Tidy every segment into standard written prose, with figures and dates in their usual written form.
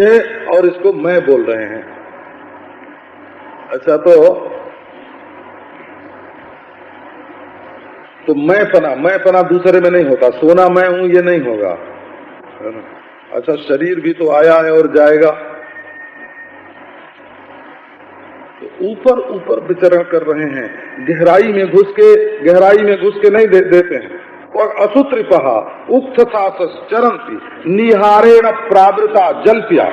ये और इसको मैं बोल रहे हैं। अच्छा, तो मैं पना दूसरे में नहीं होता, सोना मैं हूं ये नहीं होगा, है ना। अच्छा, शरीर भी तो आया है और जाएगा, तो ऊपर ऊपर विचरण कर रहे हैं, गहराई में घुस के नहीं देते हैं। और असुत्रिपहा उक्त चरंती निहारेण प्रावृता जलप्या,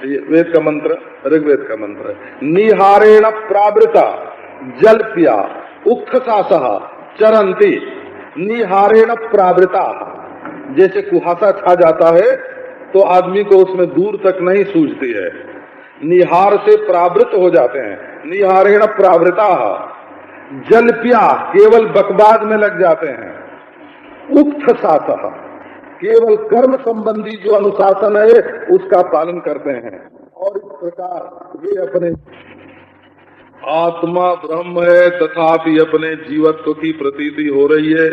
ये वेद का मंत्र, ऋग्वेद का मंत्र है। निहारेण प्रावृता जलप्या उक्त चरंती निहारेण प्रावृता। जैसे कुहासा छा जाता है तो आदमी को उसमें दूर तक नहीं सूझती है, निहार से प्रावृत हो जाते हैं। निहारेण प्रावृता जलप्या, केवल बकवाद में लग जाते हैं। उक्त सासः, केवल कर्म संबंधी जो अनुशासन है उसका पालन करते हैं। और इस प्रकार वे अपने आत्मा ब्रह्म है तथापि अपने जीवत्व की प्रतीति हो रही है,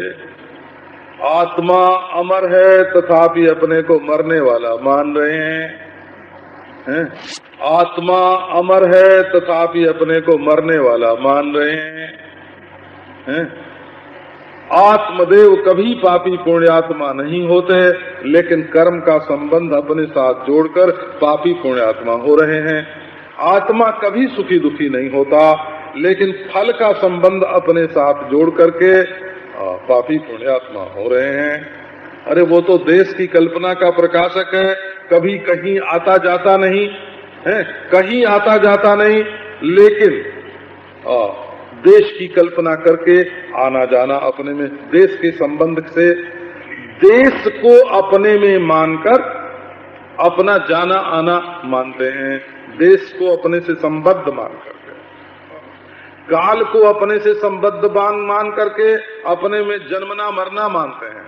आत्मा अमर है तथापि अपने को मरने वाला मान रहे हैं, आत्मा अमर है तथापि अपने को मरने वाला मान रहे हैं। आत्मदेव कभी पापी पुण्यात्मा नहीं होते, लेकिन कर्म का संबंध अपने साथ जोड़कर पापी पुण्यात्मा हो रहे हैं। आत्मा कभी सुखी दुखी नहीं होता, लेकिन फल का संबंध अपने साथ जोड़ करके पापी पुण्यात्मा हो रहे हैं। अरे वो तो देश की कल्पना का प्रकाशक है, कभी कहीं आता जाता नहीं है, कहीं आता जाता नहीं, लेकिन देश की कल्पना करके आना जाना अपने में, देश के संबंध से देश को अपने में मानकर अपना जाना आना मानते हैं, देश को अपने से संबद्ध मान करके, काल को अपने से संबद्ध मान करके अपने में जन्मना मरना मानते हैं,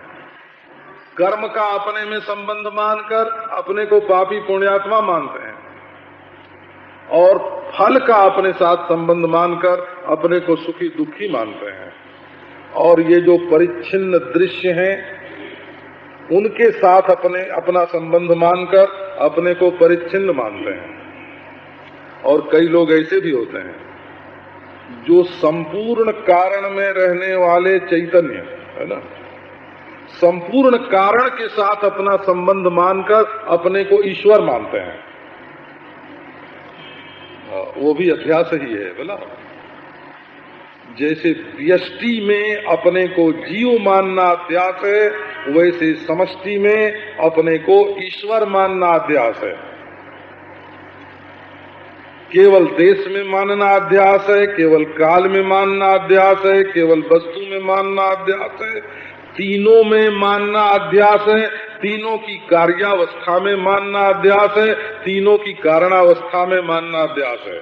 कर्म का अपने में संबंध मानकर अपने को पापी पुण्यात्मा मानते हैं, और फल का अपने साथ संबंध मानकर अपने को सुखी दुखी मानते हैं। और ये जो परिच्छिन्न दृश्य हैं उनके साथ अपना संबंध मानकर अपने को परिच्छिन्न मानते हैं। और कई लोग ऐसे भी होते हैं जो संपूर्ण कारण में रहने वाले चैतन्य है ना, संपूर्ण कारण के साथ अपना संबंध मानकर अपने को ईश्वर मानते हैं। वो भी अध्यास ही है बोला। जैसे व्यष्टि में अपने को जीव मानना अध्यास है, वैसे समष्टि में अपने को ईश्वर मानना अध्यास है। केवल देश में मानना अध्यास है, केवल काल में मानना अध्यास है, केवल वस्तु में मानना अध्यास है, तीनों में मानना अध्यास है, तीनों की कार्यावस्था में मानना अध्यास है, तीनों की कारणावस्था में मानना अध्यास है,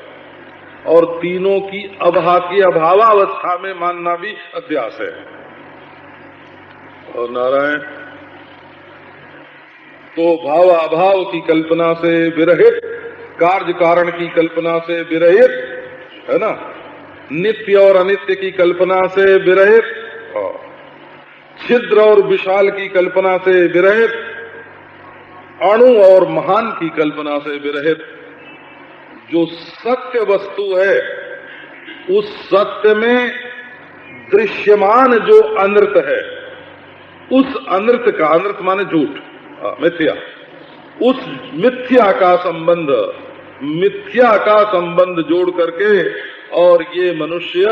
और तीनों की अभावावस्था में मानना भी अध्यास है। और नारायण तो भाव अभाव की कल्पना से विरहित, कार्य कारण की कल्पना से विरहित, है ना, नित्य और अनित्य की कल्पना से विरहित, छिद्र और विशाल की कल्पना से विरहित, अणु और महान की कल्पना से विरहित, जो सत्य वस्तु है उस सत्य में दृश्यमान जो अनृत है, उस अनृत का, अनृत माने झूठ, मिथ्या, उस मिथ्या का संबंध जोड़ करके, और ये मनुष्य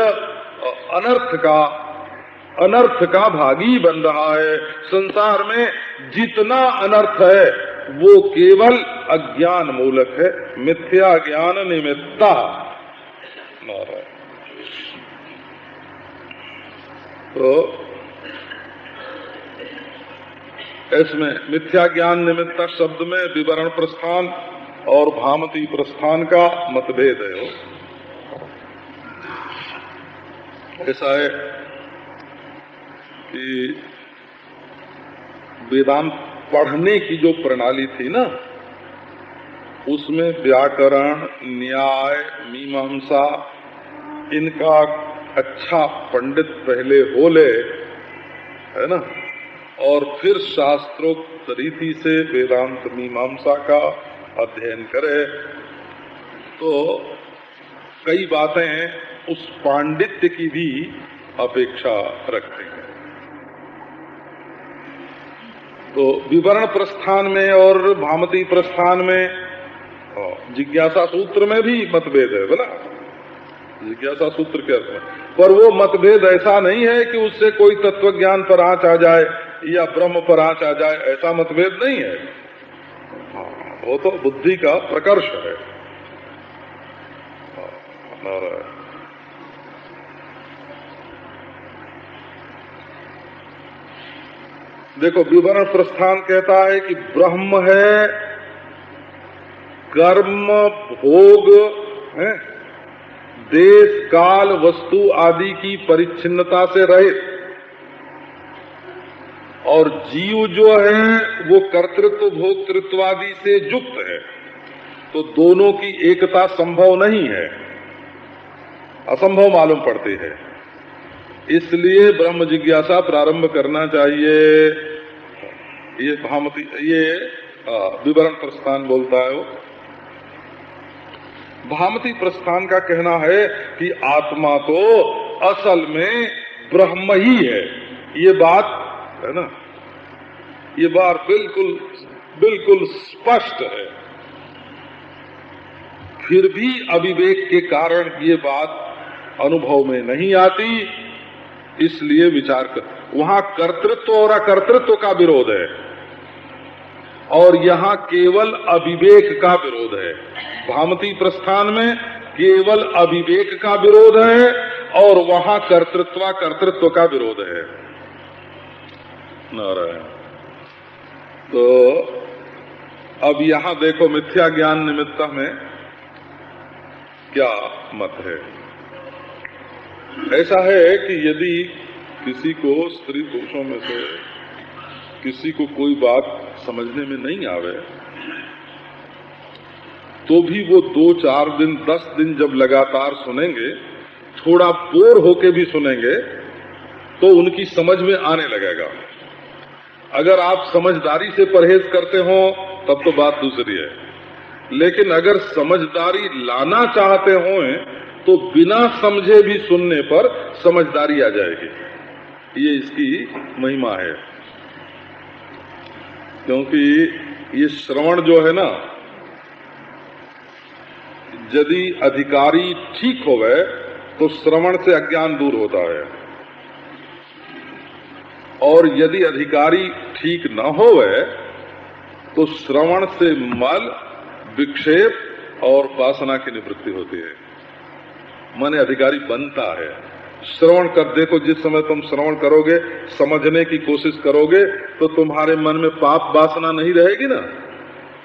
अनर्थ का भागी बन रहा है। संसार में जितना अनर्थ है वो केवल अज्ञान मूलक है, मिथ्या ज्ञान निमित्ता। तो इसमें मिथ्या ज्ञान निमित्ता शब्द में विवरण प्रस्थान और भामती प्रस्थान का मतभेद है। ऐसा है कि वेदांत पढ़ने की जो प्रणाली थी ना, उसमें व्याकरण, न्याय, मीमांसा, इनका अच्छा पंडित पहले हो ले, है ना, और फिर शास्त्रोक्त रीति से वेदांत मीमांसा का अध्ययन करे तो कई बातें उस पांडित्य की भी अपेक्षा रखती हैं। तो विवरण प्रस्थान में और भामती प्रस्थान में, जिज्ञासा सूत्र में भी मतभेद है बोला, जिज्ञासा सूत्र के अर्थ में, पर वो मतभेद ऐसा नहीं है कि उससे कोई तत्व ज्ञान पर आंच आ जाए या ब्रह्म पर आंच आ जाए, ऐसा मतभेद नहीं है। वो तो बुद्धि का प्रकर्ष है। देखो विवरण प्रस्थान कहता है कि ब्रह्म है कर्म भोग है, देश काल वस्तु आदि की परिच्छिन्नता से रहित, और जीव जो है वो कर्तृत्व भोक्तृत्व आदि से युक्त है। तो दोनों की एकता संभव नहीं है, असंभव मालूम पड़ती है। इसलिए ब्रह्म जिज्ञासा प्रारंभ करना चाहिए। ये भामती, ये विवरण प्रस्थान बोलता है। वो भामती प्रस्थान का कहना है कि आत्मा तो असल में ब्रह्म ही है। ये बात है ना, ये बात बिल्कुल बिल्कुल स्पष्ट है। फिर भी अविवेक के कारण ये बात अनुभव में नहीं आती, इसलिए विचार कर, वहां कर्तृत्व और अकर्तृत्व का विरोध है और यहाँ केवल अविवेक का विरोध है। भामती प्रस्थान में केवल अविवेक का विरोध है और वहां कर्तृत्व कर्तृत्व का विरोध है। नारायण। तो अब यहाँ देखो मिथ्या ज्ञान निमित्त में क्या मत है। ऐसा है कि यदि किसी को स्त्री पुरुषों में से किसी को कोई बात समझने में नहीं आवे, तो भी वो 2-4 दिन 10 दिन जब लगातार सुनेंगे, थोड़ा बोर होके भी सुनेंगे, तो उनकी समझ में आने लगेगा। अगर आप समझदारी से परहेज करते हो तब तो बात दूसरी है, लेकिन अगर समझदारी लाना चाहते हो तो बिना समझे भी सुनने पर समझदारी आ जाएगी। ये इसकी महिमा है। क्योंकि ये श्रवण जो है ना, यदि अधिकारी ठीक हो गए तो श्रवण से अज्ञान दूर होता है, और यदि अधिकारी ठीक न होवे तो श्रवण से मल, विक्षेप और वासना की निवृत्ति होती है। माने अधिकारी बनता है। श्रवण कर देखो, जिस समय तुम श्रवण करोगे, समझने की कोशिश करोगे, तो तुम्हारे मन में पाप वासना नहीं रहेगी ना।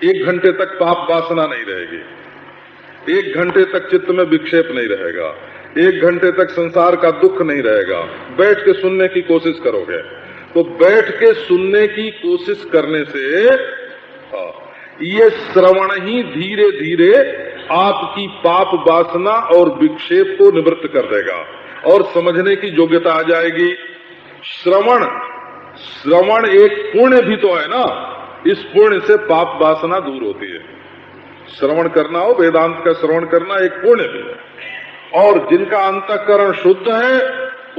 1 घंटे तक पाप वासना नहीं रहेगी, 1 घंटे तक चित्त में विक्षेप नहीं रहेगा, 1 घंटे तक संसार का दुख नहीं रहेगा। बैठ के सुनने की कोशिश करोगे, तो बैठ के सुनने की कोशिश करने से ये श्रवण ही धीरे धीरे आपकी पाप वासना और विक्षेप को निवृत्त कर देगा और समझने की योग्यता आ जाएगी। श्रवण एक पुण्य भी तो है ना, इस पुण्य से पाप वासना दूर होती है। श्रवण करना हो, वेदांत का श्रवण करना एक पुण्य भी है, और जिनका अंतःकरण शुद्ध है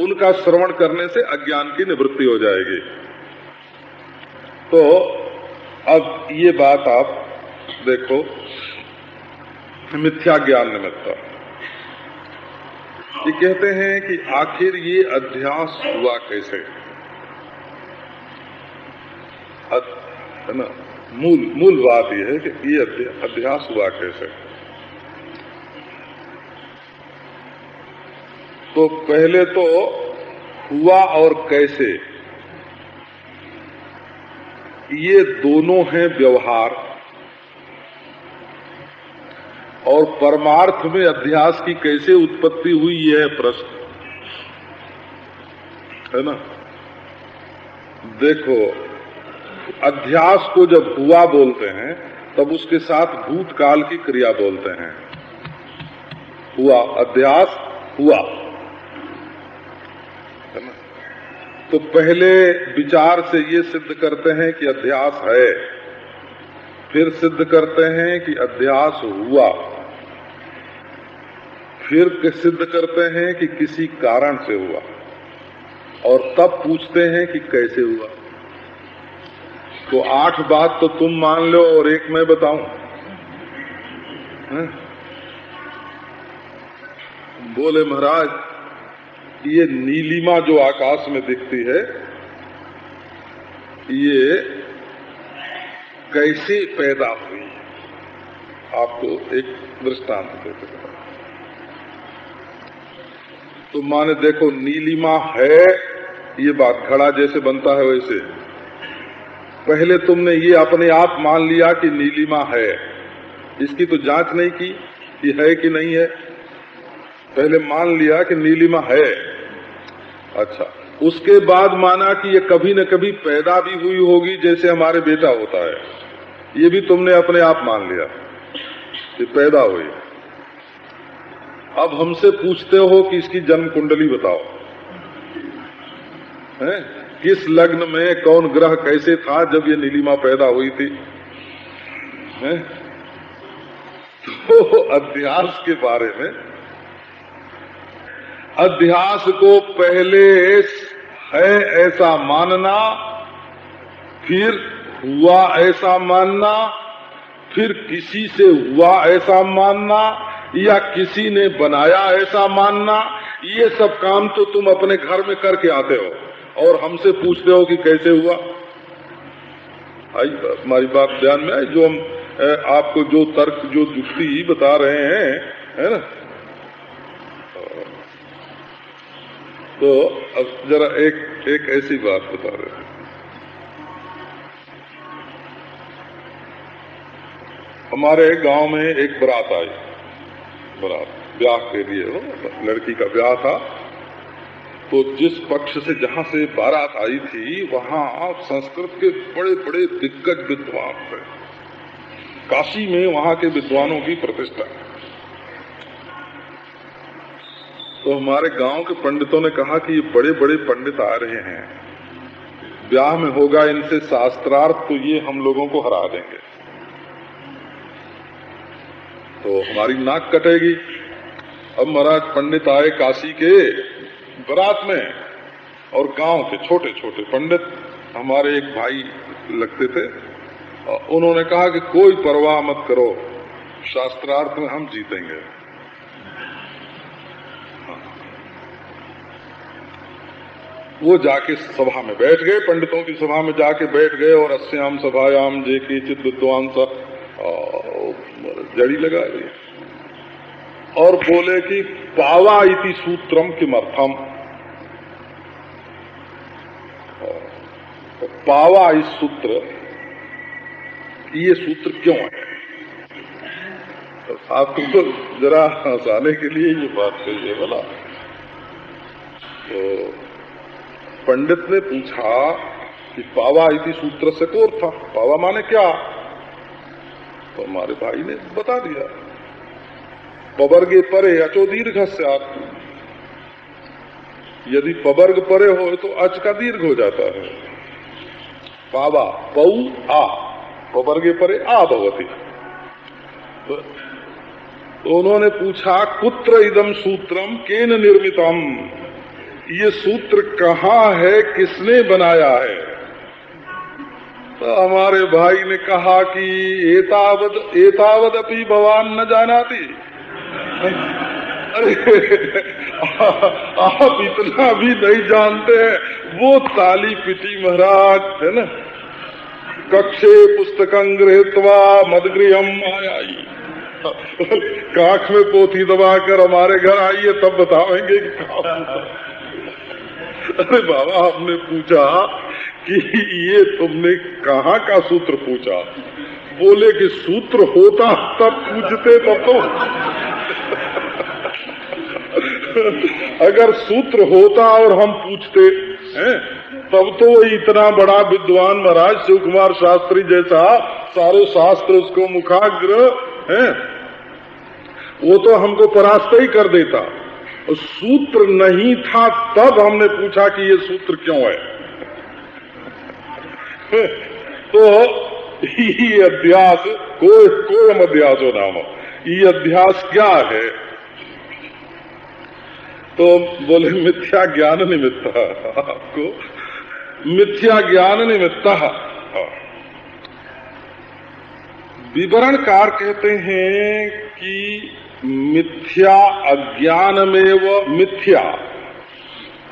उनका श्रवण करने से अज्ञान की निवृत्ति हो जाएगी। तो अब ये बात आप देखो, मिथ्या ज्ञान निमित्त ये कहते हैं कि आखिर ये अध्यास हुआ कैसे, है ना। मूल बात ये है कि ये अध्यास हुआ कैसे। तो पहले तो हुआ और कैसे, ये दोनों हैं व्यवहार, और परमार्थ में अध्यास की कैसे उत्पत्ति हुई यह प्रश्न है ना। देखो, अध्यास को जब हुआ बोलते हैं तब उसके साथ भूतकाल की क्रिया बोलते हैं। हुआ, अध्यास हुआ, है ना। तो पहले विचार से ये सिद्ध करते हैं कि अध्यास है, फिर सिद्ध करते हैं कि अध्यास हुआ, फिर सिद्ध करते हैं कि किसी कारण से हुआ, और तब पूछते हैं कि कैसे हुआ। तो 8 बात तो तुम मान लो और एक मैं बताऊं। बोले महाराज ये नीलिमा जो आकाश में दिखती है ये कैसे पैदा हुई, आपको एक दृष्टांत देते हैं। तो माने देखो नीलिमा है, ये बात घड़ा जैसे बनता है वैसे पहले तुमने ये अपने आप मान लिया कि नीलिमा है, इसकी तो जांच नहीं की कि है कि नहीं है, पहले मान लिया कि नीलिमा है। अच्छा, उसके बाद माना कि ये कभी न कभी पैदा भी हुई होगी, जैसे हमारे बेटा होता है, ये भी तुमने अपने आप मान लिया कि पैदा हुई। अब हमसे पूछते हो कि इसकी जन्म कुंडली बताओ, हैं? किस लग्न में कौन ग्रह कैसे था जब ये नीलिमा पैदा हुई थी, हैं? तो अध्यास के बारे में, अध्यास को पहले है ऐसा मानना, फिर हुआ ऐसा मानना, फिर किसी से हुआ ऐसा मानना, या किसी ने बनाया ऐसा मानना, ये सब काम तो तुम अपने घर में करके आते हो और हमसे पूछते हो कि कैसे हुआ। आई हमारी बात ध्यान में आई, जो हम आपको जो तर्क जो युक्ति बता रहे हैं, है ना। तो अब जरा एक ऐसी बात बता रहे हैं। हमारे गांव में एक बारात आई, बारात ब्याह के लिए हो, लड़की का ब्याह था। तो जिस पक्ष से जहां से बारात आई थी वहां संस्कृत के बड़े बड़े दिग्गज विद्वान थे, काशी में वहां के विद्वानों की प्रतिष्ठा। तो हमारे गांव के पंडितों ने कहा कि ये बड़े बड़े पंडित आ रहे हैं, ब्याह में होगा इनसे शास्त्रार्थ, तो ये हम लोगों को हरा देंगे, तो हमारी नाक कटेगी। अब महाराज पंडित आए काशी के बारात में, और गांव के छोटे छोटे पंडित हमारे एक भाई लगते थे। उन्होंने कहा कि कोई परवाह मत करो, शास्त्रार्थ में हम जीतेंगे। वो जाके सभा में बैठ गए, पंडितों की सभा में जाके बैठ गए, और अस्याम सभायाम जे केचित् विद्वान सा जड़ी लगा दी और बोले कि पावा इति सूत्रम किमर्थम, पावा इस सूत्र, ये सूत्र क्यों है। तो आपको जरा हंसाने के लिए ये बात कही बोला। तो पंडित ने पूछा कि पावा इति सूत्र से कौन था, पावा माने क्या। तो हमारे भाई ने बता दिया, पवर्गे परे अचो दीर्घ स्यात्, यदि पवर्ग परे हो तो अच का दीर्घ हो जाता है। पावा पौ आ, पवर्गे परे आ भवति। तो उन्होंने पूछा कुत्र इदम सूत्रम केन निर्मितम, ये सूत्र कहाँ है, किसने बनाया है। तो हमारे भाई ने कहा कि एतावद अपि भवान न जानाति, अरे आप इतना भी नहीं जानते हैं। वो ताली पिटी महाराज, है ना, कक्षे पुस्तकं गृहीत्वा मदगृहम् आयाई, काख में पोथी दबाकर हमारे घर आइए तब बताएंगे कि कहाँ। अरे बाबा, हमने पूछा कि ये तुमने कहाँ का सूत्र पूछा। बोले कि सूत्र होता तब पूछते, तब तो अगर सूत्र होता और हम पूछते हैं तब तो वो इतना बड़ा विद्वान महाराज शिव कुमार शास्त्री जैसा, सारे शास्त्र उसको मुखाग्र है, वो तो हमको परास्त ही कर देता। सूत्र नहीं था तब हमने पूछा कि ये सूत्र क्यों है। तो ये अध्यास कोयम अध्यासो नाम, ये अध्यास क्या है? तो बोले मिथ्या ज्ञान निमित्त, आपको मिथ्या ज्ञान निमित्त। विवरणकार कहते हैं कि मिथ्या अज्ञानमेव मिथ्या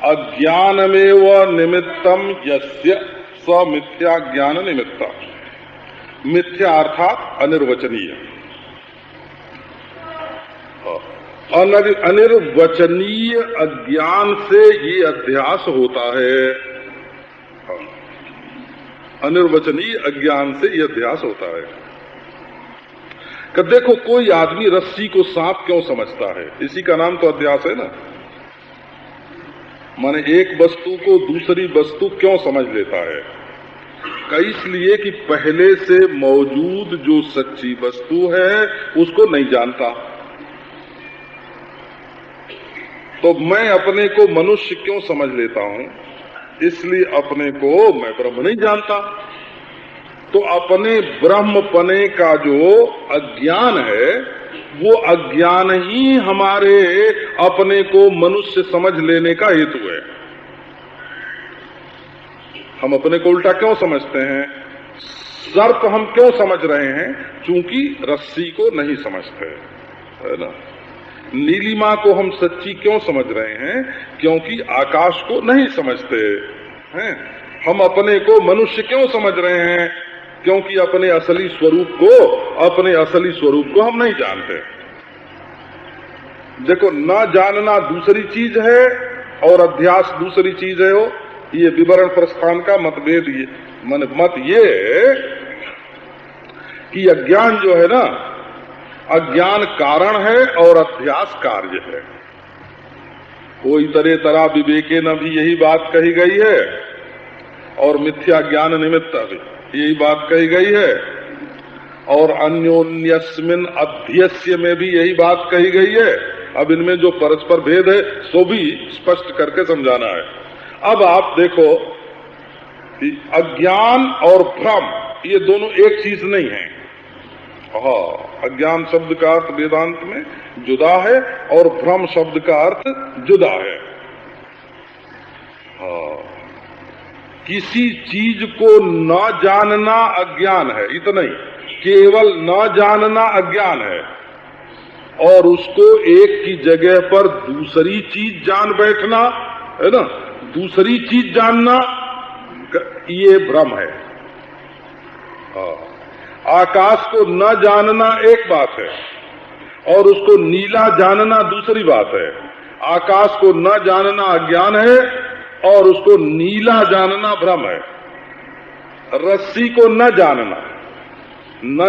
अज्ञानमेव निमित्तम यस्य स मिथ्या ज्ञान निमित्त। मिथ्या अर्थात अनिर्वचनीय, अनिर्वचनीय अज्ञान से ये अध्यास होता है। अनिर्वचनीय अज्ञान से ये अध्यास होता है। कि देखो कोई आदमी रस्सी को सांप क्यों समझता है? इसी का नाम तो अध्यास है ना। माने एक वस्तु को दूसरी वस्तु क्यों समझ लेता है? इसलिए कि पहले से मौजूद जो सच्ची वस्तु है उसको नहीं जानता। तो मैं अपने को मनुष्य क्यों समझ लेता हूं? इसलिए अपने को मैं ब्रह्म नहीं जानता। तो अपने ब्रह्मपने का जो अज्ञान है वो अज्ञान ही हमारे अपने को मनुष्य समझ लेने का हेतु है। हम अपने को उल्टा क्यों समझते हैं? सर्प हम क्यों समझ रहे हैं? चूंकि रस्सी को नहीं समझते, है ना। नीलिमा को हम सच्ची क्यों समझ रहे हैं? क्योंकि आकाश को नहीं समझते हैं। हम अपने को मनुष्य क्यों समझ रहे हैं? क्योंकि अपने असली स्वरूप को हम नहीं जानते। देखो, न जानना दूसरी चीज है और अध्यास दूसरी चीज है। ये विवरण प्रस्थान का मतभेद, ये मत ये कि अज्ञान जो है ना, अज्ञान कारण है और अध्यास कार्य है। कोई तरह तरह विवेके न भी यही बात कही गई है और मिथ्या ज्ञान निमित्त भी यही बात कही गई है और अन्योन्यस्मिन अध्यस्य में भी यही बात कही गई है। अब इनमें जो परस्पर भेद है सो भी स्पष्ट करके समझाना है। अब आप देखो कि अज्ञान और भ्रम ये दोनों एक चीज नहीं है। अज्ञान शब्द का अर्थ वेदांत में जुदा है और भ्रम शब्द का अर्थ जुदा है। किसी चीज को न जानना अज्ञान है, इतना ही, केवल न जानना अज्ञान है। और उसको एक की जगह पर दूसरी चीज जान बैठना, है ना, दूसरी चीज जानना, ये भ्रम है। आकाश को न जानना एक बात है और उसको नीला जानना दूसरी बात है। आकाश को न जानना अज्ञान है और उसको नीला जानना भ्रम है। रस्सी को न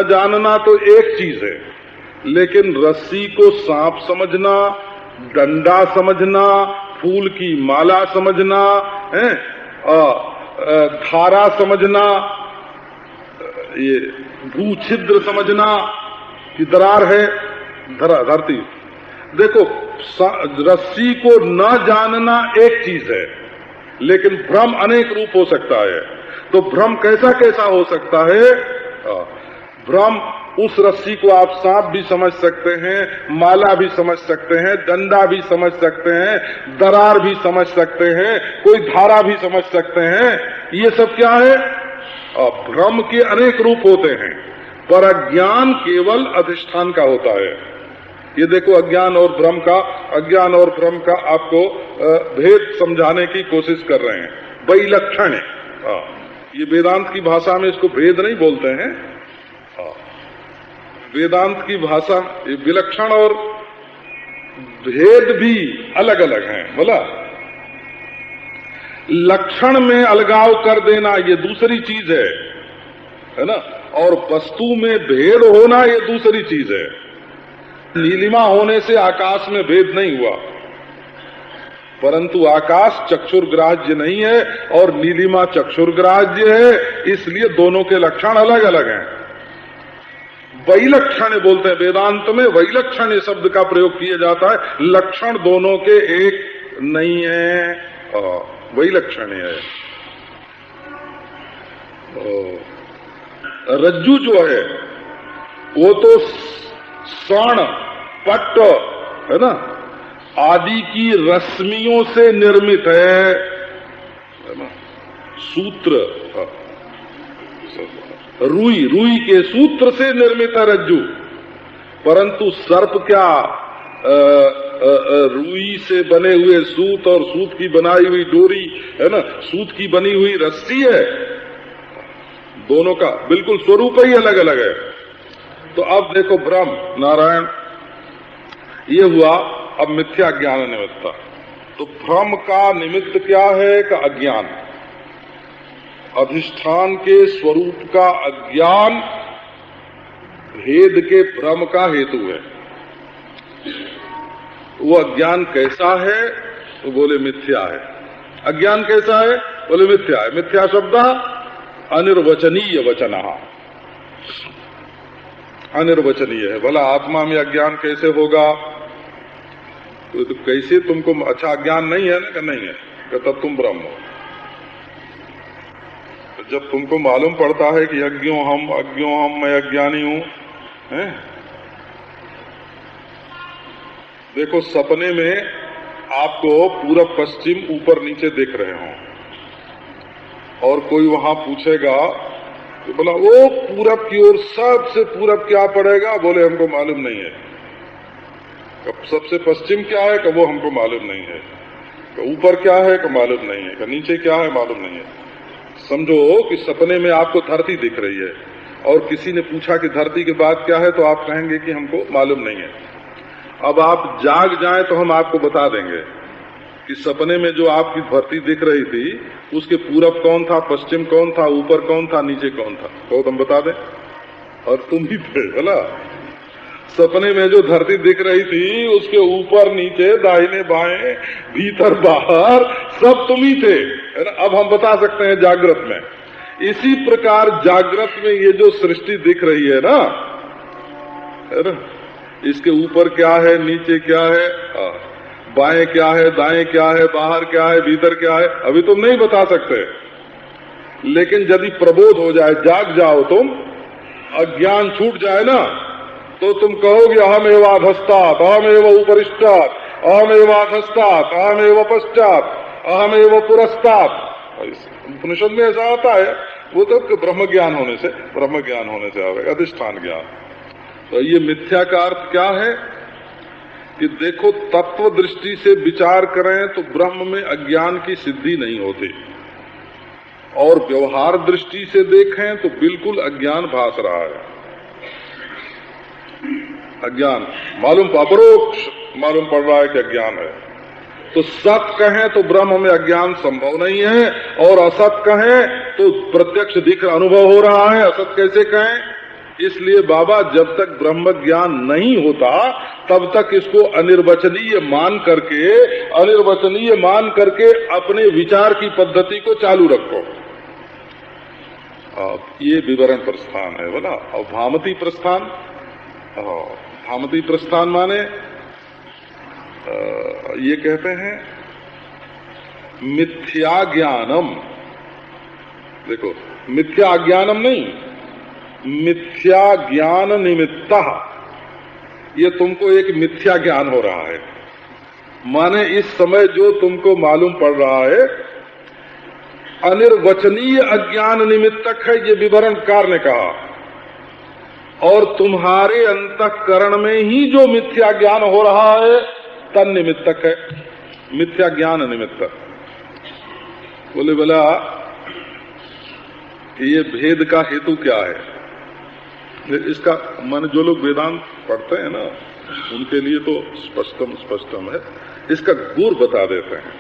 जानना तो एक चीज है, लेकिन रस्सी को सांप समझना, डंडा समझना, फूल की माला समझना, है, धारा समझना, ये भू छिद्र समझना कि दरार है धरती। देखो, रस्सी को न जानना एक चीज है, लेकिन भ्रम अनेक रूप हो सकता है। तो भ्रम कैसा कैसा हो सकता है? भ्रम, उस रस्सी को आप सांप भी समझ सकते हैं, माला भी समझ सकते हैं, डंडा भी समझ सकते हैं, दरार भी समझ सकते हैं, कोई धारा भी समझ सकते हैं। ये सब क्या है? भ्रम के अनेक रूप होते हैं, पर अज्ञान केवल अधिष्ठान का होता है। ये देखो, अज्ञान और भ्रम का आपको भेद समझाने की कोशिश कर रहे हैं। वैलक्षण है, ये वेदांत की भाषा में इसको भेद नहीं बोलते हैं। वेदांत की भाषा विलक्षण और भेद भी अलग अलग हैं। बोला, लक्षण में अलगाव कर देना ये दूसरी चीज है ना, और वस्तु में भेद होना ये दूसरी चीज है। नीलिमा होने से आकाश में भेद नहीं हुआ, परंतु आकाश चक्षुर्ग्राह्य नहीं है और नीलिमा चक्षुर्ग्राह्य है, इसलिए दोनों के लक्षण अलग अलग हैं। वैलक्षण बोलते हैं, वेदांत में वैलक्षण शब्द का प्रयोग किया जाता है। लक्षण दोनों के एक नहीं है, वैलक्षण है। रज्जु जो है वो तो स्वर्ण, पट्ट, है ना, आदि की रश्मियों से निर्मित है ना। सूत्र, रुई के सूत्र से निर्मित है रज्जु। परंतु सर्प क्या रुई से बने हुए सूत और सूत की बनाई हुई डोरी, है ना, सूत की बनी हुई रस्सी है। दोनों का बिल्कुल स्वरूप ही अलग अलग है। तो अब देखो ब्रह्म नारायण ये हुआ। अब मिथ्या ज्ञान निमित्ता। तो भ्रम का निमित्त क्या है का अज्ञान। अधिष्ठान के स्वरूप का अज्ञान भेद के भ्रम का हेतु है। वो अज्ञान कैसा है तो बोले मिथ्या है। अज्ञान कैसा है बोले मिथ्या है। मिथ्या शब्द अनिर्वचनीय वचन, अनिर्वचनीय है। भला आत्मा में अज्ञान कैसे होगा तो कैसे तुमको अच्छा अज्ञान नहीं है ना, नहीं है तो तब तुम ब्रह्म हो। तो जब तुमको मालूम पड़ता है कि अज्ञो हम मैं अज्ञानी हूं, देखो सपने में आपको पूरब पश्चिम ऊपर नीचे दिख रहे हो और कोई वहां पूछेगा तो बोला वो पूरब की ओर सबसे पूरब क्या पड़ेगा, बोले हमको मालूम नहीं है। कब सबसे पश्चिम क्या है कि वो हमको मालूम नहीं है। ऊपर क्या है कि मालूम नहीं है। नीचे क्या है मालूम नहीं है। समझो कि सपने में आपको धरती दिख रही है और किसी ने पूछा कि धरती के बाद क्या है तो आप कहेंगे कि हमको मालूम नहीं है। अब आप जाग जाएं तो हम आपको बता देंगे कि सपने में जो आपकी धरती दिख रही थी उसके पूरब कौन था, पश्चिम कौन था, ऊपर कौन था, नीचे कौन था, तो हम बता दें। और तुम ही थे बोला। सपने में जो धरती दिख रही थी उसके ऊपर नीचे दाहिने बाएं भीतर बाहर सब तुम ही थे, है ना। अब हम बता सकते हैं जागृत में। इसी प्रकार जागृत में ये जो सृष्टि दिख रही है ना, इसके ऊपर क्या है, नीचे क्या है, बाएं क्या है, दाएं क्या है, बाहर क्या है, भीतर क्या है, अभी तुम नहीं बता सकते। लेकिन यदि प्रबोध हो जाए, जाग जाओ तुम, अज्ञान छूट जाए ना, तो तुम कहोगे अहम एवाधस्तात्, अहम एव उपरिष्टात्, अहम एवाधस्तात्, अहम एव पश्चात्, अहम एव पुरस्तात्। उपनिषद में ऐसा आता है। वो तो ब्रह्म ज्ञान होने से आवेगा, अधिष्ठान ज्ञान। तो ये मिथ्या का अर्थ क्या है कि देखो तत्व दृष्टि से विचार करें तो ब्रह्म में अज्ञान की सिद्धि नहीं होती, और व्यवहार दृष्टि से देखें तो बिल्कुल अज्ञान भास रहा है। अज्ञान मालूम, अपरोक्ष मालूम पड़ रहा है कि अज्ञान है। तो सत कहें तो ब्रह्म में अज्ञान संभव नहीं है, और असत कहें तो प्रत्यक्ष दिख अनुभव हो रहा है। असत कैसे कहें? इसलिए बाबा जब तक ब्रह्म ज्ञान नहीं होता तब तक इसको अनिर्वचनीय मान करके अपने विचार की पद्धति को चालू रखो। ये विवरण प्रस्थान है बोला। और भामती प्रस्थान, भामती प्रस्थान माने ये कहते हैं मिथ्या ज्ञानम। देखो मिथ्या ज्ञानम नहीं, मिथ्या ज्ञान निमित्तः। ये तुमको एक मिथ्या ज्ञान हो रहा है, माने इस समय जो तुमको मालूम पड़ रहा है अनिर्वचनीय अज्ञान निमित्तक है, ये विवरणकार ने कहा। और तुम्हारे अंतःकरण में ही जो मिथ्या ज्ञान हो रहा है तन निमित्तक है, मिथ्या ज्ञान निमित्तक। बोले बोला ये भेद का हेतु क्या है? इसका मन जो लोग वेदांत पढ़ते हैं ना उनके लिए तो स्पष्टम है। इसका गुर बता देते हैं।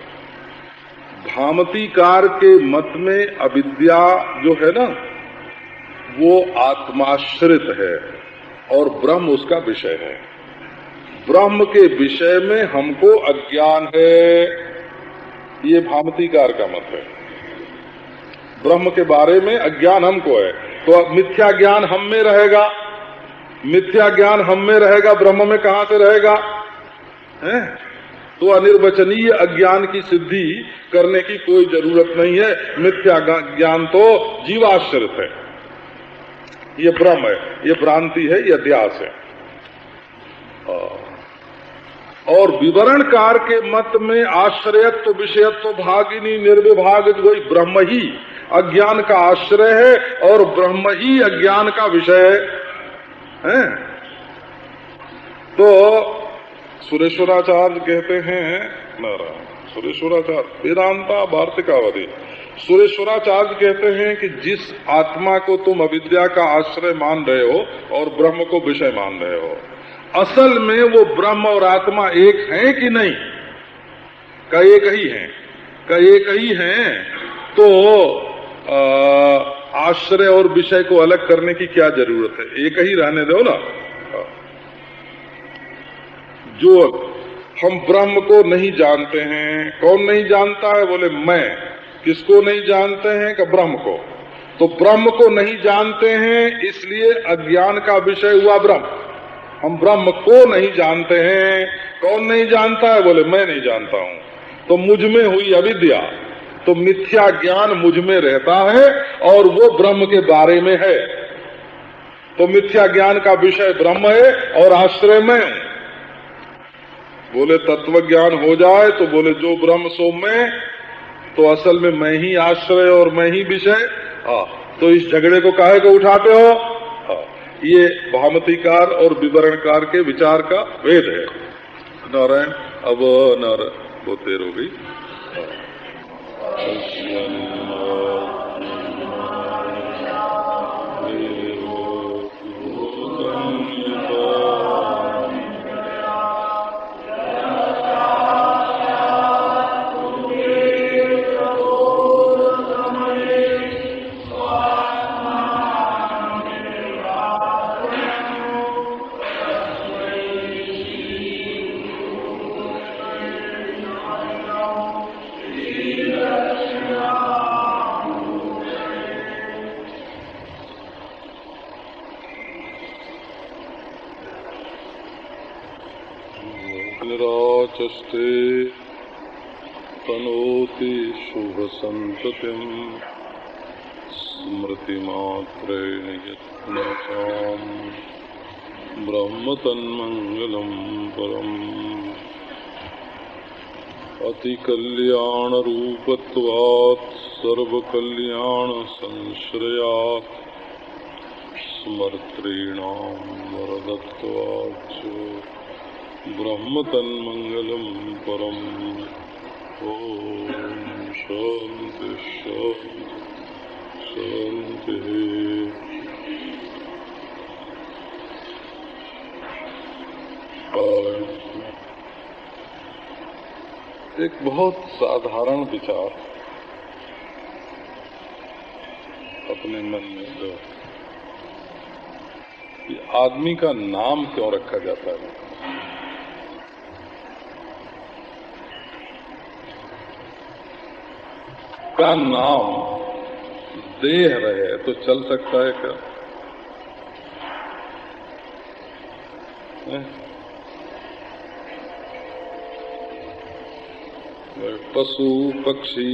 भामतीकार के मत में अविद्या जो है ना वो आत्माश्रित है और ब्रह्म उसका विषय है। ब्रह्म के विषय में हमको अज्ञान है, ये भामतीकार का मत है। ब्रह्म के बारे में अज्ञान हमको है, तो मिथ्या ज्ञान हम में रहेगा। मिथ्या ज्ञान हम में रहेगा, ब्रह्म में कहां से रहेगा? है? तो अनिर्वचनीय अज्ञान की सिद्धि करने की कोई जरूरत नहीं है। मिथ्या ज्ञान तो जीवाश्रित है। ये भ्रम है, ये भ्रांति है, ये अध्यास है। और विवरणकार के मत में आश्रयत्व विषयत्व भागिनी निर्विभाग वही ब्रह्म ही अज्ञान का आश्रय है और ब्रह्म ही अज्ञान का विषय है। तो सुरेश्वराचार्य कहते हैं, नारायण सुरेश्वराचार्य वेदांता वार्तिकावधि, सुरेश्वराचार्य कहते हैं कि जिस आत्मा को तुम अविद्या का आश्रय मान रहे हो और ब्रह्म को विषय मान रहे हो, असल में वो ब्रह्म और आत्मा एक हैं कि नहीं? का एक ही हैं, का एक ही हैं। तो आश्रय और विषय को अलग करने की क्या जरूरत है? एक ही रहने दो ना। जो हम ब्रह्म को नहीं जानते हैं, कौन नहीं जानता है? बोले मैं। किसको नहीं जानते हैं? का ब्रह्म को। तो ब्रह्म को नहीं जानते हैं, इसलिए अज्ञान का विषय हुआ ब्रह्म। हम ब्रह्म को नहीं जानते हैं, कौन नहीं जानता है? बोले मैं नहीं जानता हूं। तो मुझ में हुई अविद्या, तो मिथ्या ज्ञान मुझ में रहता है और वो ब्रह्म के बारे में है। तो मिथ्या ज्ञान का विषय ब्रह्म है और आश्रय मैं हूं। बोले तत्व ज्ञान हो जाए तो बोले जो ब्रह्म सो मैं, तो असल में मैं ही आश्रय और मैं ही विषय। तो इस झगड़े को काहे को उठाते हो? ये भामतीकार और विवरणकार के विचार का भेद है। नारायण अब नारायण वो देर हो गई। निराचस्ते तनोति शुभ संततिम स्मृतिमात्रेण यत्नसाम ब्रह्म तन्मंगलम परम अति कल्याण रूपत्वात् सर्व कल्याण संश्रयात् स्मर्तॄणां वरदत्वाच्च ब्रह्म तन्मंगलम परम। ओम शांति शांति शांति। एक बहुत साधारण विचार अपने मन में लो कि आदमी का नाम क्यों रखा जाता है? का नाम देह रहे तो चल सकता है क्या? पशु पक्षी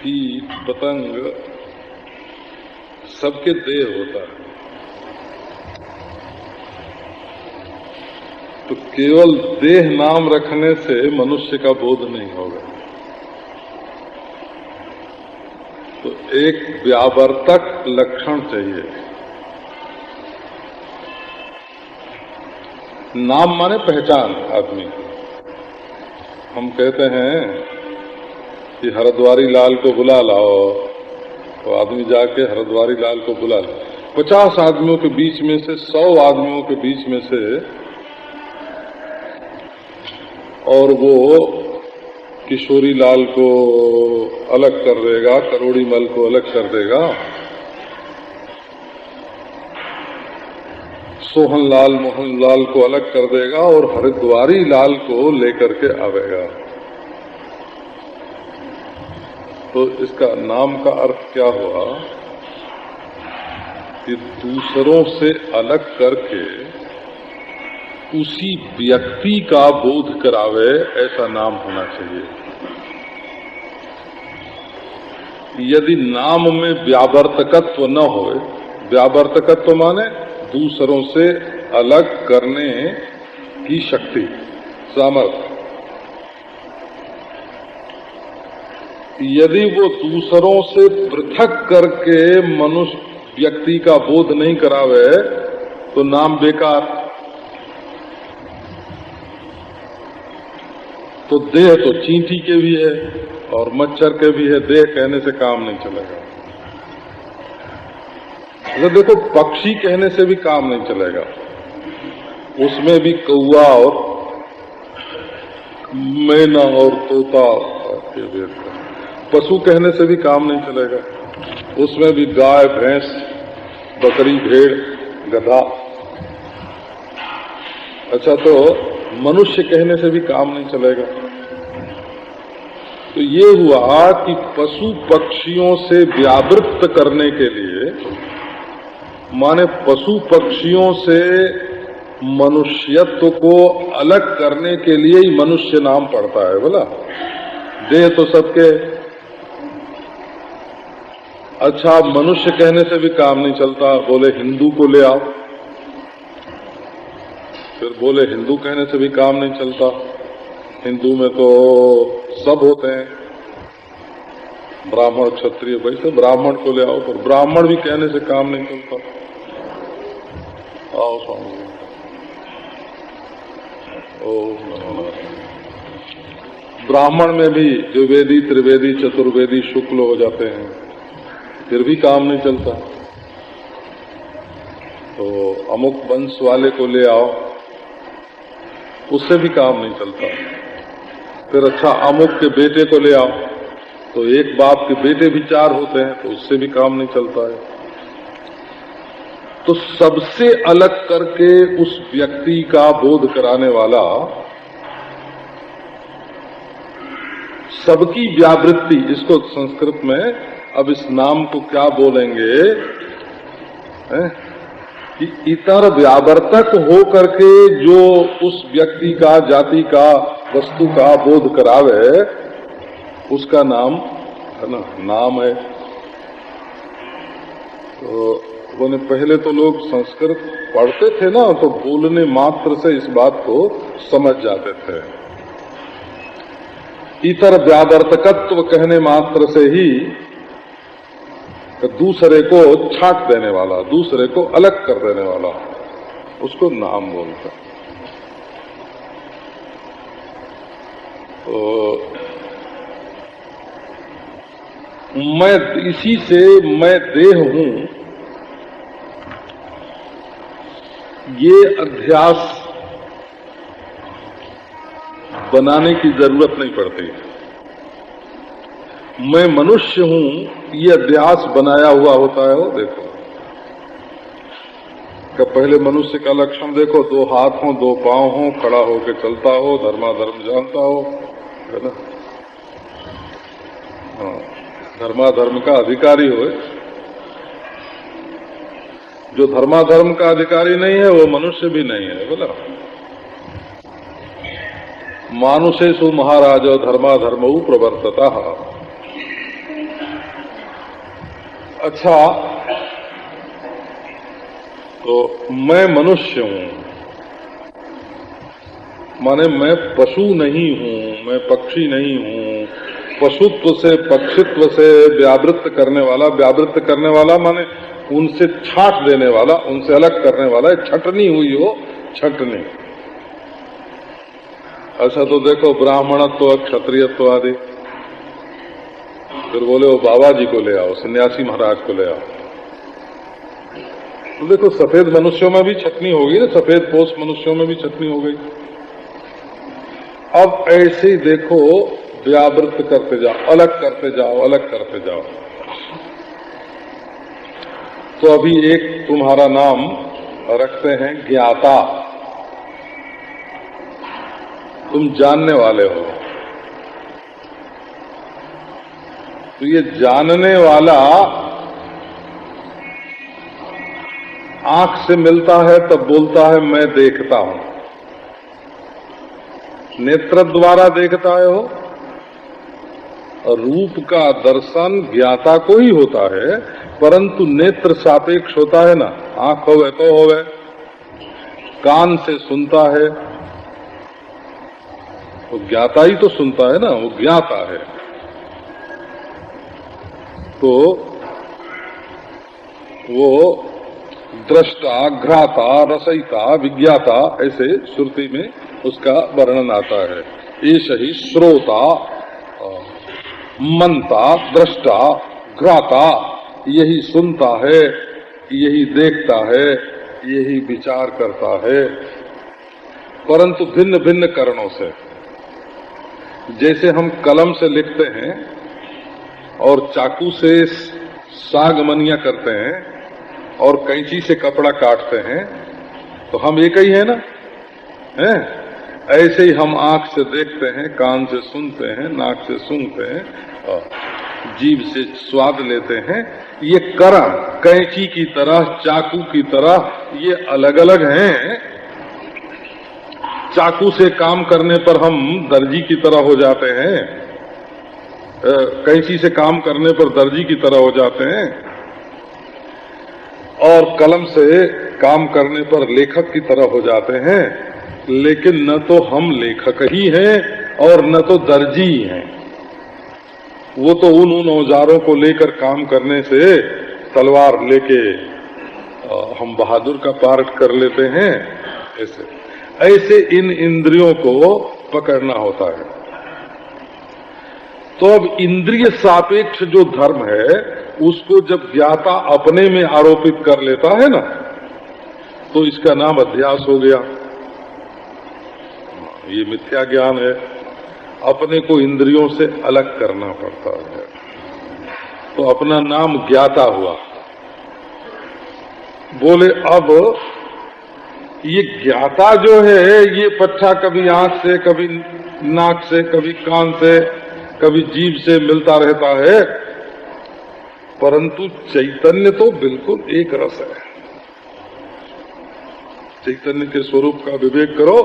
कीट पतंग सबके देह होता है, तो केवल देह नाम रखने से मनुष्य का बोध नहीं होगा। तो एक व्यावर्तक लक्षण चाहिए। नाम माने पहचान आदमी की। हम कहते हैं कि हरद्वारी लाल को बुला लाओ, तो आदमी जाके हरद्वारी लाल को बुला ला। 50 आदमियों के बीच में से 100 आदमियों के बीच में से, और वो किशोरी लाल को अलग कर देगा, करोड़ी मल को अलग कर देगा, सोहन लाल मोहन लाल को अलग कर देगा और हरिद्वारी लाल को लेकर के आवेगा। तो इसका नाम का अर्थ क्या हुआ कि दूसरों से अलग करके उसी व्यक्ति का बोध करावे, ऐसा नाम होना चाहिए। यदि नाम में व्यावर्तकत्व न हो, व्यावर्तकत्व माने दूसरों से अलग करने की शक्ति, सामर्थ्य। यदि वो दूसरों से पृथक करके मनुष्य व्यक्ति का बोध नहीं करावे तो नाम बेकार। तो देह तो चींटी के भी है और मच्छर के भी है, देह कहने से काम नहीं चलेगा। अगर देखो पक्षी कहने से भी काम नहीं चलेगा, उसमें भी कौवा और मैना और तोता। पशु कहने से भी काम नहीं चलेगा, उसमें भी गाय, भैंस, बकरी, भेड़, गधा। अच्छा, तो मनुष्य कहने से भी काम नहीं चलेगा। तो ये हुआ कि पशु पक्षियों से व्यावृत्त करने के लिए, माने पशु पक्षियों से मनुष्यत्व को अलग करने के लिए ही मनुष्य नाम पड़ता है। बोला देह तो सबके। अच्छा, मनुष्य कहने से भी काम नहीं चलता, बोले हिंदू को ले आओ, फिर बोले हिंदू कहने से भी काम नहीं चलता, हिंदू में तो सब होते हैं, ब्राह्मण क्षत्रिय, वैसे ब्राह्मण को ले आओ, पर ब्राह्मण भी कहने से काम नहीं चलता। आओ स्वामी। ब्राह्मण में भी द्विवेदी, त्रिवेदी, चतुर्वेदी, शुक्ल हो जाते हैं, फिर भी काम नहीं चलता। तो अमुक वंश वाले को ले आओ, उससे भी काम नहीं चलता। फिर अच्छा, अमुक के बेटे को ले आओ, तो एक बाप के बेटे भी 4 होते हैं, तो उससे भी काम नहीं चलता है। तो सबसे अलग करके उस व्यक्ति का बोध कराने वाला, सबकी व्यावृत्ति, इसको संस्कृत में अब इस नाम को क्या बोलेंगे कि इतर व्यावर्तक हो करके जो उस व्यक्ति का, जाति का, वस्तु का बोध करावे, उसका नाम है ना, नाम है। तो बोले पहले तो लोग संस्कृत पढ़ते थे ना, तो बोलने मात्र से इस बात को समझ जाते थे। इतर व्यावर्तकत्व कहने मात्र से ही दूसरे को छांट देने वाला, दूसरे को अलग कर देने वाला, उसको नाम बोलता। तो मैं इसी से मैं देह हूं, ये अध्यास बनाने की जरूरत नहीं पड़ती। मैं मनुष्य हूं, ये अध्यास बनाया हुआ होता है। वो देखो कि पहले मनुष्य का लक्षण देखो, 2 हाथ हो, 2 पांव हो, खड़ा होकर चलता हो, धर्माधर्म जानता हो, है ना। हाँ, धर्माधर्म का अधिकारी हो। जो धर्माधर्म का अधिकारी नहीं है वो मनुष्य भी नहीं है। बोला मानुषेषु महाराज धर्माधर्मौ प्रवर्ततः। अच्छा, तो मैं मनुष्य हूं, माने मैं पशु नहीं हूं, मैं पक्षी नहीं हूं। पशुत्व से, पक्षित्व से व्यावृत्त करने वाला, व्यावृत्त करने वाला माने उनसे छांट देने वाला, उनसे अलग करने वाला। छटनी हुई हो, छटनी। अच्छा, तो देखो ब्राह्मणत्व, क्षत्रियत्व आदि। फिर बोले वो बाबा जी को ले आओ, सन्यासी महाराज को ले आओ। तो देखो सफेद मनुष्यों में भी छटनी होगी ना, सफेद पोष मनुष्यों में भी छटनी हो गई। अब ऐसे ही देखो व्यावृत्त करते जाओ, अलग करते जाओ, अलग करते जाओ। तो अभी एक तुम्हारा नाम रखते हैं ज्ञाता, तुम जानने वाले हो। तो ये जानने वाला आंख से मिलता है तब बोलता है मैं देखता हूं, नेत्र द्वारा देखता है हो, रूप का दर्शन ज्ञाता को ही होता है, परंतु नेत्र सापेक्ष होता है ना। आंख होवे तो होवे, कान से सुनता है तो ज्ञाता ही तो सुनता है ना, वो ज्ञाता है। तो वो दृष्टा, घ्राता, रसयिता, विज्ञाता, ऐसे श्रुति में उसका वर्णन आता है। ऐसा ही श्रोता, मनता, दृष्टा, घ्राता, यही सुनता है, यही देखता है, यही विचार करता है, परंतु भिन्न भिन्न कारणों से। जैसे हम कलम से लिखते हैं और चाकू से सागमनिया करते हैं और कैंची से कपड़ा काटते हैं, तो हम एक ही है ना, हैं? ऐसे ही हम आंख से देखते हैं, कान से सुनते हैं, नाक से सूंघते हैं, जीभ से स्वाद लेते हैं। ये कर्म कैंची की तरह, चाकू की तरह, ये अलग अलग हैं। चाकू से काम करने पर हम दर्जी की तरह हो जाते हैं, कैंची से काम करने पर दर्जी की तरह हो जाते हैं, और कलम से काम करने पर लेखक की तरह हो जाते हैं। लेकिन न तो हम लेखक ही हैं और न तो दर्जी ही हैं। वो तो उन औजारों को लेकर काम करने से, तलवार लेके हम बहादुर का पार्ट कर लेते हैं, ऐसे इन इंद्रियों को पकड़ना होता है। तो अब इंद्रिय सापेक्ष जो धर्म है, उसको जब ज्ञाता अपने में आरोपित कर लेता है ना, तो इसका नाम अध्यास हो गया। ये मिथ्या ज्ञान है, अपने को इंद्रियों से अलग करना पड़ता है, तो अपना नाम ज्ञाता हुआ। बोले अब ये ज्ञाता जो है, ये पट्टा कभी आंख से, कभी नाक से, कभी कान से, कभी जीभ से मिलता रहता है, परंतु चैतन्य तो बिल्कुल एक रस है। चैतन्य के स्वरूप का विवेक करो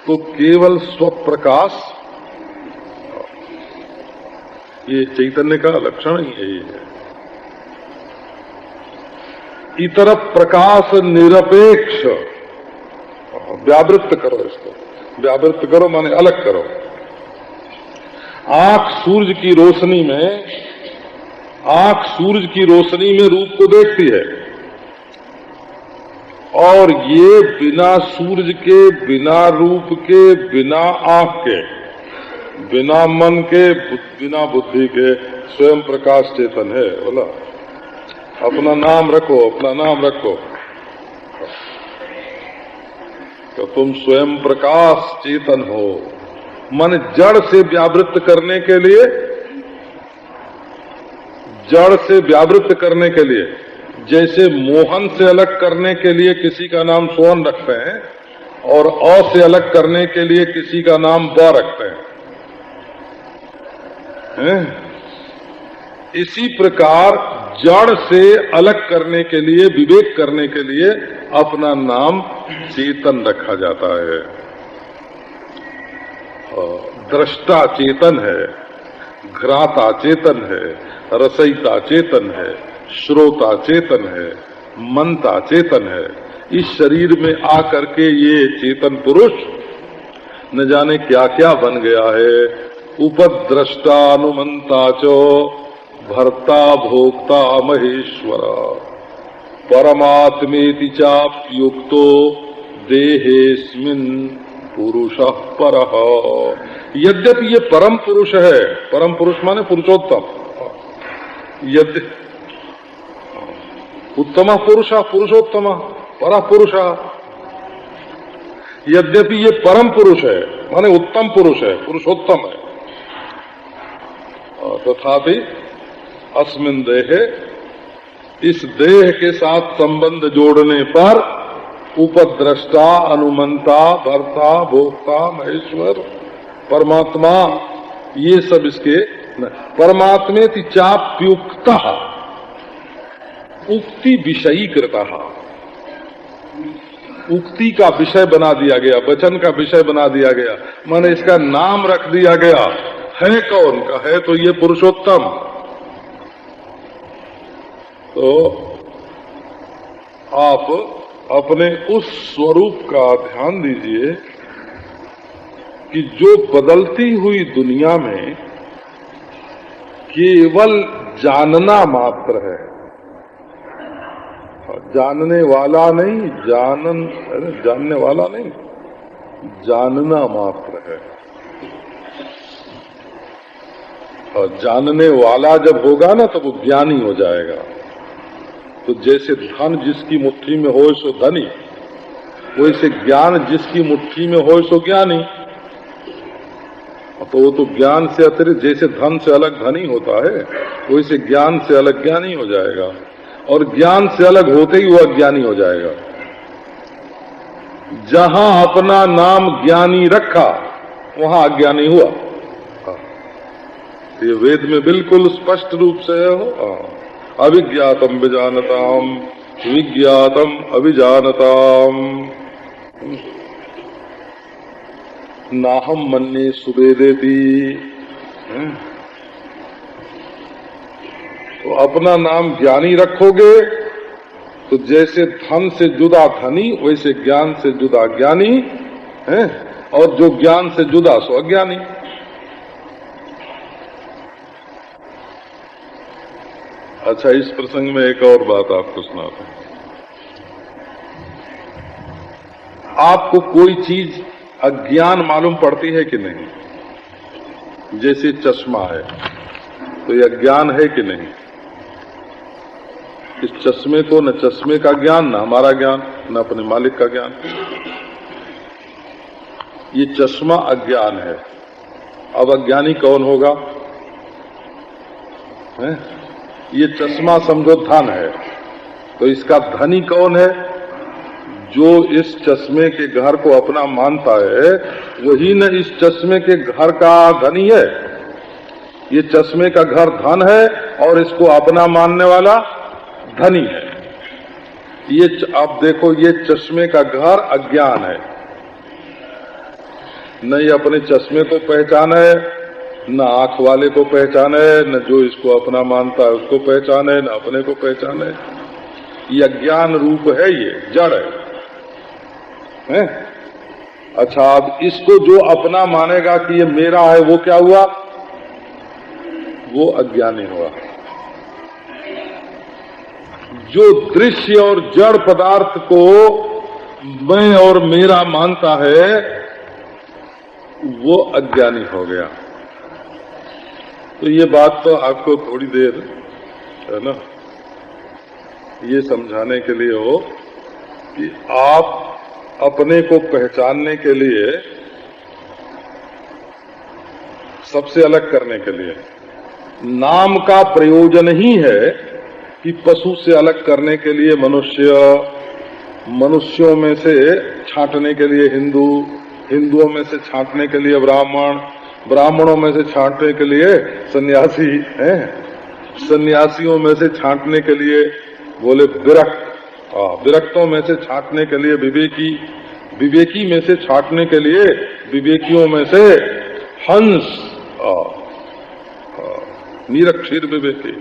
तो केवल स्वप्रकाश, ये चैतन्य का लक्षण ही यही है। इतर प्रकाश निरपेक्ष, व्यावृत्त करो इसको, व्यावृत्त करो माने अलग करो। आंख सूरज की रोशनी में, आंख सूरज की रोशनी में रूप को देखती है, और ये बिना सूरज के, बिना रूप के, बिना आंख के, बिना मन के, बिना बुद्धि के स्वयं प्रकाश चेतन है। बोला अपना नाम रखो, अपना नाम रखो, तो तुम स्वयं प्रकाश चेतन हो। मन जड़ से व्यावृत्त करने के लिए, जड़ से व्यावृत्त करने के लिए, जैसे मोहन से अलग करने के लिए किसी का नाम सोहन रखते हैं और अ से अलग करने के लिए किसी का नाम ब रखते हैं? इसी प्रकार जड़ से अलग करने के लिए, विवेक करने के लिए अपना नाम चेतन रखा जाता है। दृष्टा चेतन है, घ्राता चेतन है, रसयिता चेतन है, श्रोता चेतन है, मनता चेतन है। इस शरीर में आकर के ये चेतन पुरुष न जाने क्या क्या बन गया है। उपद्रष्टा अनुमंता चो भर्ता भोक्ता महेश्वर परमात्मेति चाप्युक्तो देहेस्मिन् पुरुषः परः। यद्यपि ये परम पुरुष है, परम पुरुष माने पुरुषोत्तम, यद्य उत्तम पुरुष पुरुषोत्तम पर पुरुष, यद्यपि ये परम पुरुष है माने उत्तम पुरुष है, पुरुषोत्तम है, तथापि अस्मिन् देहे, इस देह के साथ संबंध जोड़ने पर उपद्रष्टा, अनुमंता, भर्ता, भोक्ता, महेश्वर, परमात्मा, ये सब इसके परमात्मेति चाप्युक्तः, उक्ति विषयी कृता, उक्ति का विषय बना दिया गया, वचन का विषय बना दिया गया, माने इसका नाम रख दिया गया। है कौन का है, तो ये पुरुषोत्तम। तो आप अपने उस स्वरूप का ध्यान दीजिए कि जो बदलती हुई दुनिया में केवल जानना मात्र है, जानने वाला नहीं, जानने वाला नहीं, जानना मात्र है। और जानने वाला जब होगा ना तो वो ज्ञानी हो जाएगा। तो जैसे धन जिसकी मुट्ठी में हो सो धनी, वैसे ज्ञान जिसकी मुट्ठी में हो सो ज्ञानी। तो वो तो ज्ञान से अतिरिक्त, जैसे धन से अलग धनी होता है, वैसे ज्ञान से अलग ज्ञानी हो जाएगा, और ज्ञान से अलग होते ही वो अज्ञानी हो जाएगा। जहां अपना नाम ज्ञानी रखा वहां अज्ञानी हुआ। ये वेद में बिल्कुल स्पष्ट रूप से है। अविज्ञातम विजानताम, विज्ञातम अविजानताम, नाहम मन्ये सुवेदेति। तो अपना नाम ज्ञानी रखोगे तो जैसे धन से जुदा धनी, वैसे ज्ञान से जुदा ज्ञानी है, और जो ज्ञान से जुदा सो अज्ञानी। अच्छा, इस प्रसंग में एक और बात आपको सुनाता हूं। आपको कोई चीज अज्ञान मालूम पड़ती है कि नहीं? जैसे चश्मा है, तो यह ज्ञान है कि नहीं? इस चश्मे को न चश्मे का ज्ञान, न हमारा ज्ञान, न अपने मालिक का ज्ञान। ये चश्मा अज्ञान है। अब अज्ञानी कौन होगा? है? ये चश्मा समझो धन है, तो इसका धनी कौन है? जो इस चश्मे के घर को अपना मानता है, वही न इस चश्मे के घर का धनी है। ये चश्मे का घर धन है और इसको अपना मानने वाला धनी है। ये आप देखो, ये चश्मे का घर अज्ञान है। न ये अपने चश्मे को पहचाने, न आंख वाले को पहचाने, न जो इसको अपना मानता है उसको पहचाने, न अपने को पहचाने। ये अज्ञान रूप है, ये जड़ है। अच्छा, अब इसको जो अपना मानेगा कि ये मेरा है, वो क्या हुआ? वो अज्ञानी हुआ। जो दृश्य और जड़ पदार्थ को मैं और मेरा मानता है, वो अज्ञानी हो गया। तो ये बात तो आपको थोड़ी देर है ना ये समझाने के लिए हो कि आप अपने को पहचानने के लिए, सबसे अलग करने के लिए, नाम का प्रयोजन ही है कि पशु से अलग करने के लिए मनुष्य, मनुष्यों में से छांटने के लिए हिंदू, हिंदुओं में से छांटने के लिए ब्राह्मण, ब्राह्मणों में से छांटने के लिए सन्यासी हैं, सन्यासियों में से छांटने के लिए बोले विरक्त, विरक्तों में से छांटने के लिए विवेकी, विवेकी में से छांटने के लिए विवेकियों में से हंस, निरक्षर विवेकी,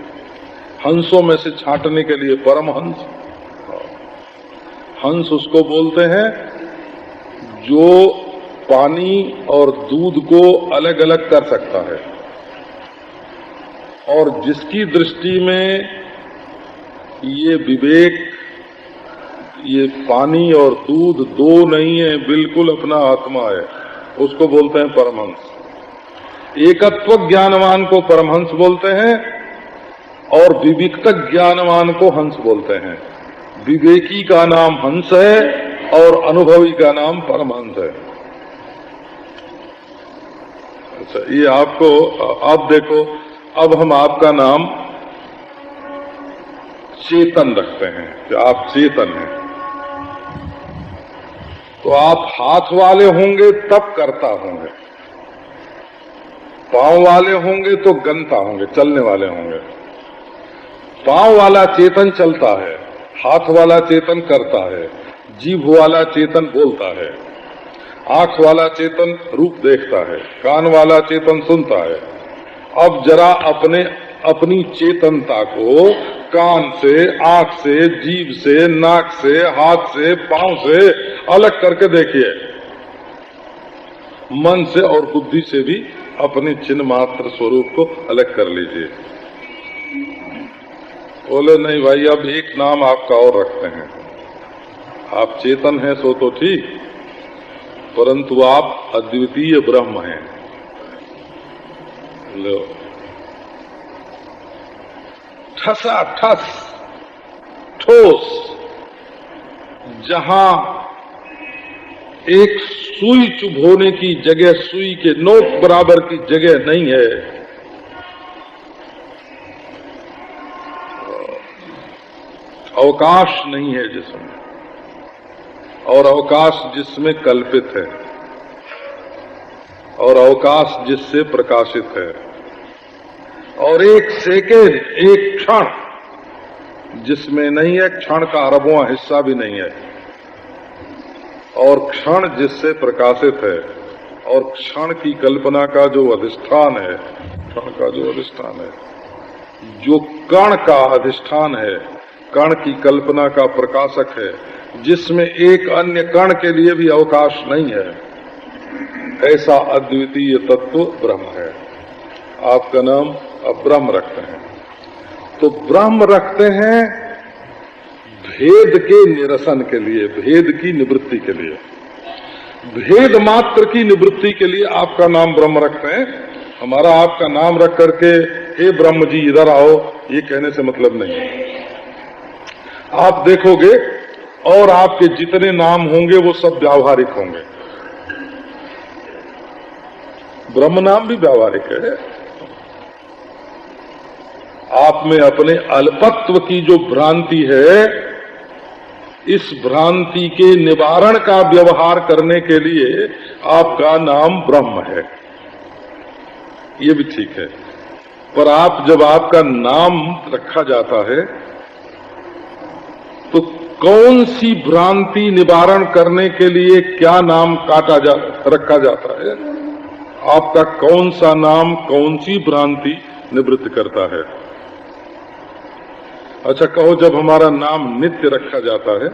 हंसों में से छांटने के लिए परमहंस। हंस उसको बोलते हैं जो पानी और दूध को अलग अलग कर सकता है, और जिसकी दृष्टि में ये विवेक, ये पानी और दूध दो नहीं है, बिल्कुल अपना आत्मा है, उसको बोलते हैं परमहंस। एकत्व ज्ञानवान को परमहंस बोलते हैं और विविक्त ज्ञानवान को हंस बोलते हैं। विवेकी का नाम हंस है और अनुभवी का नाम परमहंस है। अच्छा, ये आपको, आप देखो, अब हम आपका नाम चेतन रखते हैं कि आप चेतन हैं। तो आप हाथ वाले होंगे तब करता होंगे, पांव वाले होंगे तो गंता होंगे, चलने वाले होंगे। पांव वाला चेतन चलता है, हाथ वाला चेतन करता है, जीभ वाला चेतन बोलता है। आंख वाला चेतन रूप देखता है, कान वाला चेतन सुनता है। अब जरा अपनी चेतनता को कान से, आंख से, जीभ से, नाक से, हाथ से, पांव से अलग करके देखिए। मन से और बुद्धि से भी अपने चिन्ह मात्र स्वरूप को अलग कर लीजिए। बोले नहीं भाई, अब एक नाम आपका और रखते हैं। आप चेतन हैं सो तो ठीक, परंतु आप अद्वितीय ब्रह्म हैं। लो, ठसा ठस ठोस, जहां एक सुई चुभोने की जगह, सुई के नोक बराबर की जगह नहीं है, अवकाश नहीं है जिसमें, और अवकाश जिसमें कल्पित है, और अवकाश जिससे प्रकाशित है, और एक सेकेंड, एक क्षण जिसमें नहीं है, क्षण का अरबवां हिस्सा भी नहीं है, और क्षण जिससे प्रकाशित है, और क्षण की कल्पना का जो अधिष्ठान है, क्षण का जो अधिष्ठान है, जो कण का अधिष्ठान है, कण की कल्पना का प्रकाशक है, जिसमें एक अन्य कण के लिए भी अवकाश नहीं है, ऐसा अद्वितीय तत्व ब्रह्म है। आपका नाम अब ब्रह्म रखते हैं। तो ब्रह्म रखते हैं भेद के निरसन के लिए, भेद की निवृत्ति के लिए, भेद मात्र की निवृत्ति के लिए आपका नाम ब्रह्म रखते हैं। हमारा आपका नाम रख करके हे ब्रह्म जी इधर आओ, ये कहने से मतलब नहीं है। आप देखोगे और आपके जितने नाम होंगे वो सब व्यावहारिक होंगे। ब्रह्म नाम भी व्यावहारिक है। आप में अपने अल्पत्व की जो भ्रांति है, इस भ्रांति के निवारण का व्यवहार करने के लिए आपका नाम ब्रह्म है, ये भी ठीक है। पर आप जब आपका नाम रखा जाता है तो कौन सी भ्रांति निवारण करने के लिए क्या नाम रखा जाता है? आपका कौन सा नाम कौन सी भ्रांति निवृत्त करता है? अच्छा कहो, जब हमारा नाम नित्य रखा जाता है